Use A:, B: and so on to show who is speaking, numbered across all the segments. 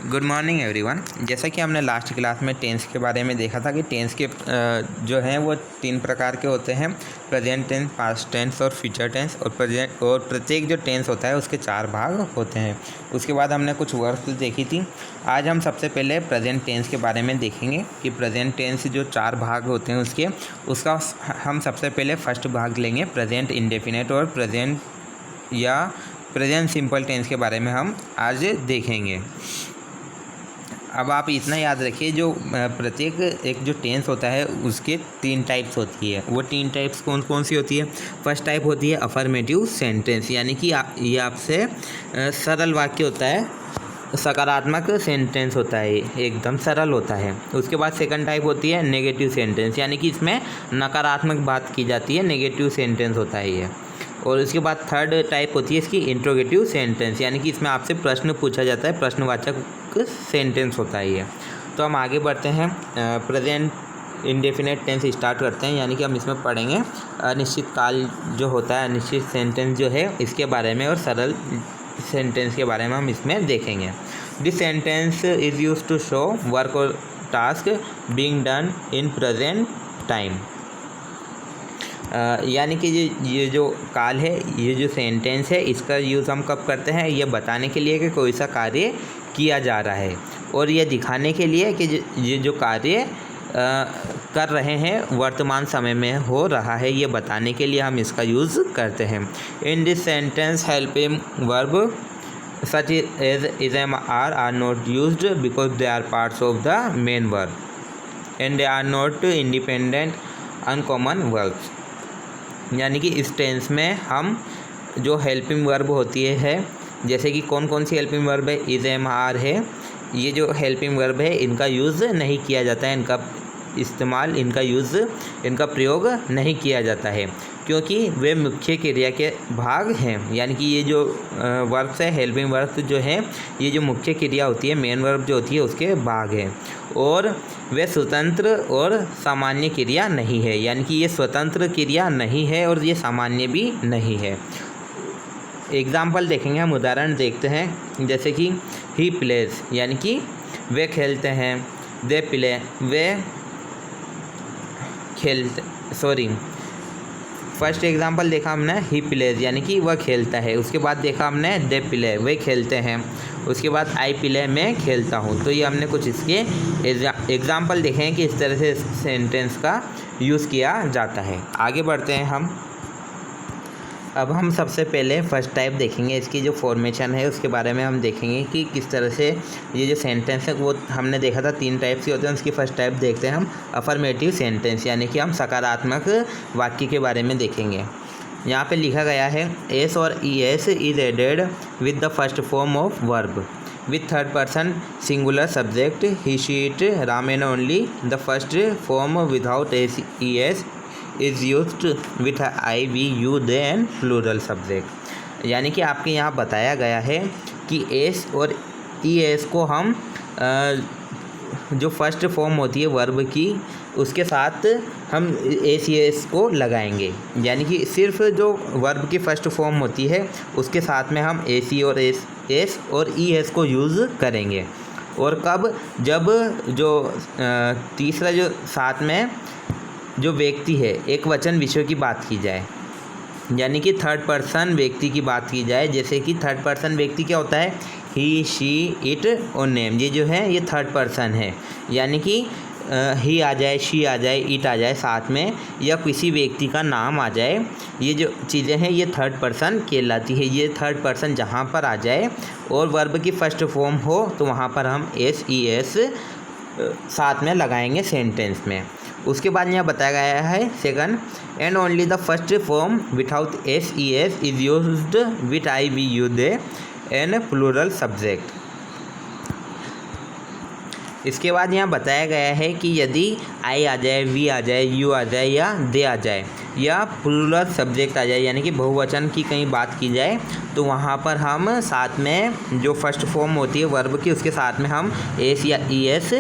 A: Good morning everyone. जैसा कि हमने लास्ट क्लास में टेंस के बारे में देखा था कि टेंस के जो हैं वो 3 प्रकार के होते हैं, प्रेजेंट टेंस, पास्ट टेंस और फ्यूचर टेंस। और प्रत्येक जो टेंस होता है उसके 4 भाग होते हैं। उसके बाद हमने कुछ वर्ड्स देखी थी। आज हम सबसे पहले प्रेजेंट टेंस के बारे में देखेंगे कि प्रेजेंट टेंस जो 4 भाग होते हैं उसका हम सबसे पहले फर्स्ट भाग लेंगे, प्रेजेंट इंडेफिनिट और प्रेजेंट सिंपल टेंस के बारे में हम आज देखेंगे। अब आप इतना याद रखिए, जो प्रत्येक एक जो टेंस होता है उसके 3 टाइप्स होती है। वो 3 टाइप्स कौन कौन सी होती है? फर्स्ट टाइप होती है अफर्मेटिव सेंटेंस, यानी कि ये आपसे सरल वाक्य होता है, सकारात्मक सेंटेंस होता है, एकदम सरल होता है। उसके बाद सेकंड टाइप होती है नेगेटिव सेंटेंस, यानी कि इसमें नकारात्मक बात की जाती है, नेगेटिव सेंटेंस होता है ये। और उसके बाद थर्ड टाइप होती है इसकी इंट्रोगेटिव सेंटेंस, यानी कि इसमें आपसे प्रश्न पूछा जाता है, प्रश्नवाचक सेंटेंस होता है ये। तो हम आगे बढ़ते हैं, प्रेजेंट इंडेफिनिट टेंस स्टार्ट करते हैं, यानी कि हम इसमें पढ़ेंगे अनिश्चित काल जो होता है, अनिश्चित सेंटेंस जो है इसके बारे में, और सरल सेंटेंस के बारे में हम इसमें देखेंगे। This sentence is used to show work or task being done in present time. यानी कि ये जो काल है, ये जो सेंटेंस है, इसका यूज़ हम कब करते हैं? ये बताने के लिए कि कोई सा कार्य किया जा रहा है, और ये दिखाने के लिए कि ये जो कार्य कर रहे हैं वर्तमान समय में हो रहा है, ये बताने के लिए हम इसका यूज़ करते हैं। In this sentence helping verb such as is am are not used because they are parts of the main verb and they are not independent uncommon verbs। यानी कि इस टेंस में हम जो हेल्पिंग वर्ब होती है, जैसे कि कौन कौन सी हेल्पिंग वर्ब है? इज एम आर है, ये जो हेल्पिंग वर्ब है इनका यूज़ नहीं किया जाता है, इनका इस्तेमाल, इनका प्रयोग नहीं किया जाता है, क्योंकि वे मुख्य क्रिया के भाग हैं। यानी कि ये जो वर्ब्स है, हेल्पिंग वर्ब्स जो है, ये जो मुख्य क्रिया होती है, मेन वर्ब जो होती है, उसके भाग हैं, और वे स्वतंत्र और सामान्य क्रिया नहीं है। यानी कि ये स्वतंत्र क्रिया नहीं है और ये सामान्य भी नहीं है। एग्जाम्पल देखेंगे, हम उदाहरण देखते हैं, जैसे कि ही प्लेज, यानी कि वे खेलते हैं, दे प्ले, वे खेलते, फर्स्ट एग्जांपल देखा हमने ही प्लेज, यानी कि वह खेलता है। उसके बाद देखा हमने दे प्ले, वे खेलते हैं। उसके बाद आई प्ले, मैं खेलता हूँ। तो ये हमने कुछ इसके एग्जांपल देखे हैं कि इस तरह से सेंटेंस का यूज़ किया जाता है। आगे बढ़ते हैं हम। अब हम सबसे पहले फर्स्ट टाइप देखेंगे, इसकी जो फॉर्मेशन है उसके बारे में हम देखेंगे कि किस तरह से ये जो सेंटेंस है, वो हमने देखा था 3 टाइप के होते हैं। उसकी फर्स्ट टाइप देखते हैं हम अफर्मेटिव सेंटेंस, यानी कि हम सकारात्मक वाक्य के बारे में देखेंगे। यहाँ पे लिखा गया है एस और E S is added with the first form of verb with third person singular subject he she it Ram and only the first form without S E S is used with I we you they and plural subject. यानी कि आपके यहाँ बताया गया है कि S और E S को हम जो फर्स्ट फॉर्म होती है वर्ब की, उसके साथ हम एस ई एस को लगाएंगे। यानी कि सिर्फ जो वर्ब की फर्स्ट फॉर्म होती है उसके साथ में हम ए सी और एस और ई एस को यूज़ करेंगे। और कब? जब जो तीसरा जो साथ में जो व्यक्ति है, एक वचन विषय की बात की जाए, यानी कि थर्ड पर्सन व्यक्ति की बात की जाए। जैसे कि थर्ड पर्सन व्यक्ति क्या होता है? ही, शी, इट और नेम, ये जो है ये थर्ड पर्सन है। यानी कि ही आ जाए, शी आ जाए, इट आ जाए साथ में, या किसी व्यक्ति का नाम आ जाए, ये जो चीज़ें हैं ये थर्ड पर्सन कहलाती है। ये थर्ड पर्सन जहाँ पर आ जाए और वर्ब की फर्स्ट फॉर्म हो तो वहाँ पर हम एस ई एस साथ में लगाएंगे सेंटेंस में। उसके बाद यहाँ बताया गया है second, and only the first form without S E S is used with I we you they and plural subject. इसके बाद यहाँ बताया गया है कि यदि आई आ जाए, वी आ जाए, यू आ जाए, या दे आ जाए, या प्लूरल सब्जेक्ट आ जाए, यानी कि बहुवचन की कहीं बात की जाए, तो वहाँ पर हम साथ में जो फर्स्ट फॉर्म होती है वर्ब की, उसके साथ में हम एस या ई एस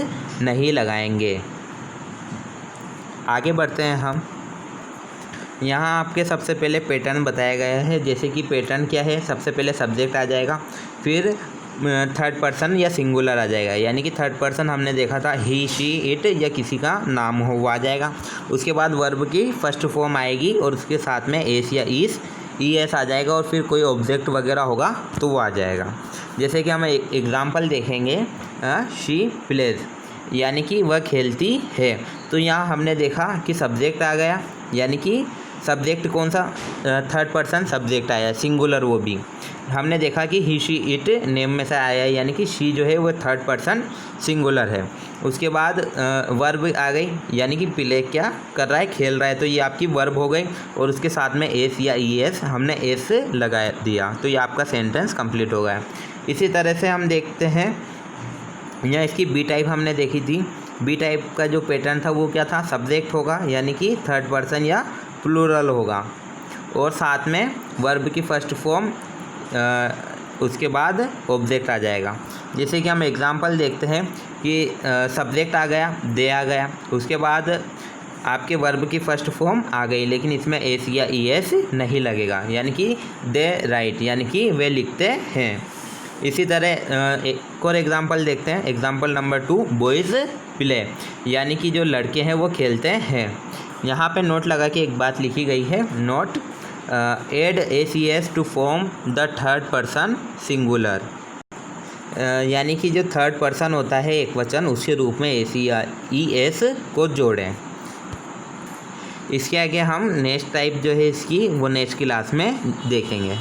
A: नहीं लगाएंगे। आगे बढ़ते हैं हम। यहाँ आपके सबसे पहले पैटर्न बताया गया है। जैसे कि पैटर्न क्या है? सबसे पहले सब्जेक्ट आ जाएगा, फिर थर्ड पर्सन या सिंगुलर आ जाएगा, यानी कि थर्ड पर्सन हमने देखा था ही शी इट या किसी का नाम हो वो आ जाएगा। उसके बाद वर्ब की फर्स्ट फॉर्म आएगी और उसके साथ में एस या ईएस आ जाएगा और फिर कोई ऑब्जेक्ट वगैरह होगा तो वो आ जाएगा। जैसे कि हम एग्ज़ाम्पल देखेंगे, शी प्लेज यानी कि वह खेलती है। तो यहाँ हमने देखा कि सब्जेक्ट आ गया, यानी कि सब्जेक्ट कौन सा, थर्ड पर्सन सब्जेक्ट आया, सिंगुलर वो भी। हमने देखा कि ही शी इट नेम में से आया, यानी कि शी जो है वो थर्ड पर्सन सिंगुलर है। उसके बाद वर्ब आ गई, यानी कि प्ले क्या कर रहा है, खेल रहा है, तो ये आपकी वर्ब हो गई और उसके साथ में एस या ईएस हमने एस लगा दिया, तो ये आपका सेंटेंस कंप्लीट हो गया। इसी तरह से हम देखते हैं, यहाँ इसकी बी टाइप हमने देखी थी। बी टाइप का जो पैटर्न था वो क्या था, सब्जेक्ट होगा यानी कि थर्ड पर्सन या प्लूरल होगा और साथ में वर्ब की फर्स्ट फॉर्म, उसके बाद ऑब्जेक्ट आ जाएगा। जैसे कि हम एग्जांपल देखते हैं कि सब्जेक्ट आ गया, दे आ गया, उसके बाद आपके वर्ब की फर्स्ट फॉर्म आ गई, लेकिन इसमें एस या ईएस नहीं लगेगा, यानी कि दे राइट, यानी कि वे लिखते हैं। इसी तरह एक और एग्जांपल देखते हैं, एग्जांपल नंबर 2, बॉयज़ प्ले, यानी कि जो लड़के हैं वो खेलते हैं। यहाँ पे नोट लगा के एक बात लिखी गई है, note add S to form the third person singular, यानी कि जो थर्ड पर्सन होता है एक वचन, उसके रूप में एस या ईएस को जोड़ें। इसके आगे हम नेक्स्ट टाइप जो है इसकी वो नेक्स्ट क्लास में देखेंगे।